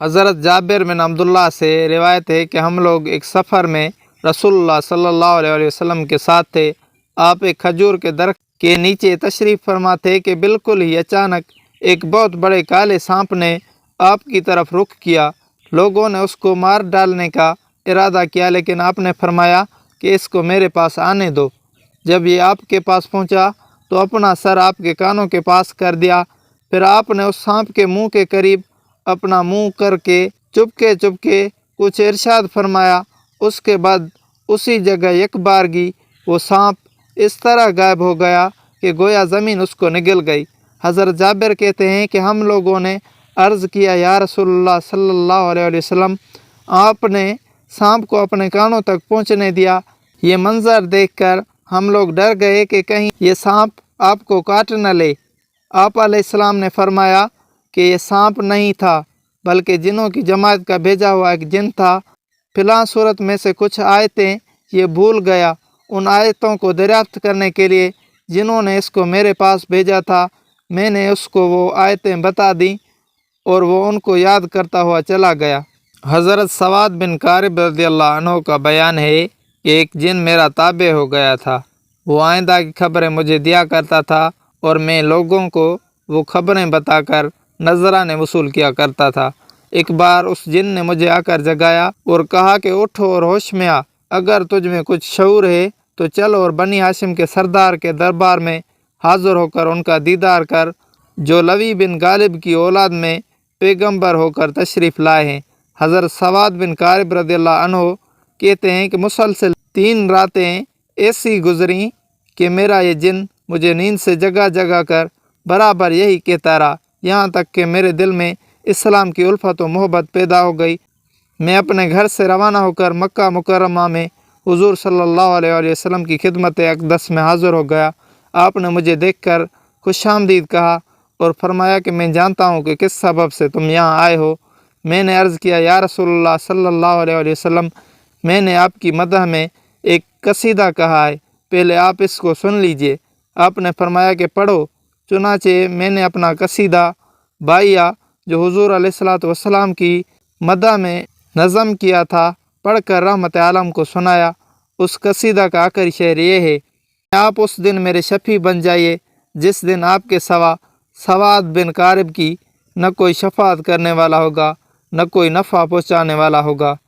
حضرت جابر بن عبداللہ سے روایت ہے کہ ہم لوگ ایک سفر میں رسول اللہ صلی اللہ علیہ وسلم کے ساتھ تھے۔ آپ ایک کھجور کے درخت کے نیچے تشریف فرما تھے کہ بالکل ہی اچانک ایک بہت بڑے کالے سانپ نے آپ کی طرف رخ کیا۔ لوگوں نے اس کو مار ڈالنے کا ارادہ کیا، لیکن آپ نے فرمایا کہ اس کو میرے پاس آنے دو۔ جب یہ آپ کے پاس پہنچا تو اپنا سر آپ کے کانوں کے پاس کر دیا، پھر آپ نے اس سانپ کے منہ کے قریب اپنا منہ کر کے چپکے چپکے کچھ ارشاد فرمایا۔ اس کے بعد اسی جگہ یک بارگی وہ سانپ اس طرح غائب ہو گیا کہ گویا زمین اس کو نگل گئی۔ حضرت جابر کہتے ہیں کہ ہم لوگوں نے عرض کیا، یا رسول اللہ صلی اللہ علیہ وسلم، آپ نے سانپ کو اپنے کانوں تک پہنچنے دیا۔ یہ منظر دیکھ کر ہم لوگ ڈر گئے کہ کہیں یہ سانپ آپ کو کاٹ نہ لے۔ آپ علیہ السلام نے فرمایا کہ یہ سانپ نہیں تھا، بلکہ جنوں کی جماعت کا بھیجا ہوا ایک جن تھا۔ فلاں صورت میں سے کچھ آیتیں یہ بھول گیا۔ ان آیتوں کو دریافت کرنے کے لیے جنہوں نے اس کو میرے پاس بھیجا تھا، میں نے اس کو وہ آیتیں بتا دیں اور وہ ان کو یاد کرتا ہوا چلا گیا۔ حضرت سواد بن قارب رضی اللہ عنہ کا بیان ہے کہ ایک جن میرا تابع ہو گیا تھا۔ وہ آئندہ کی خبریں مجھے دیا کرتا تھا اور میں لوگوں کو وہ خبریں بتا کر نذرانے وصول کیا کرتا تھا۔ ایک بار اس جن نے مجھے آ کر جگایا اور کہا کہ اٹھو اور ہوش میں آ، اگر تجھ میں کچھ شعور ہے تو چل اور بنی ہاشم کے سردار کے دربار میں حاضر ہو کر ان کا دیدار کر، جو لوی بن غالب کی اولاد میں پیغمبر ہو کر تشریف لائے ہیں۔ حضرت سواد بن قارب رضی اللہ عنہ کہتے ہیں کہ مسلسل 3 راتیں ایسی گزریں کہ میرا یہ جن مجھے نیند سے جگا جگا کر برابر یہی کہتا رہا، یہاں تک کہ میرے دل میں اسلام کی الفت و محبت پیدا ہو گئی۔ میں اپنے گھر سے روانہ ہو کر مکہ مکرمہ میں حضور صلی اللہ علیہ وسلم کی خدمت اقدس میں حاضر ہو گیا۔ آپ نے مجھے دیکھ کر خوش آمدید کہا اور فرمایا کہ میں جانتا ہوں کہ کس سبب سے تم یہاں آئے ہو۔ میں نے عرض کیا، یا رسول اللہ صلی اللہ علیہ وسلم، میں نے آپ کی مدح میں ایک قصیدہ کہا ہے، پہلے آپ اس کو سن لیجئے۔ آپ نے فرمایا کہ پڑھو۔ چنانچہ میں نے اپنا قصیدہ بائیا جو حضور علیہ الصلوۃ والسلام کی مدح میں نظم کیا تھا پڑھ کر رحمت عالم کو سنایا۔ اس قصیدہ کا آخری شعر یہ ہے، آپ اس دن میرے شفیع بن جائیے جس دن آپ کے سوا سواد بن قارب کی نہ کوئی شفاعت کرنے والا ہوگا، نہ کوئی نفع پہنچانے والا ہوگا۔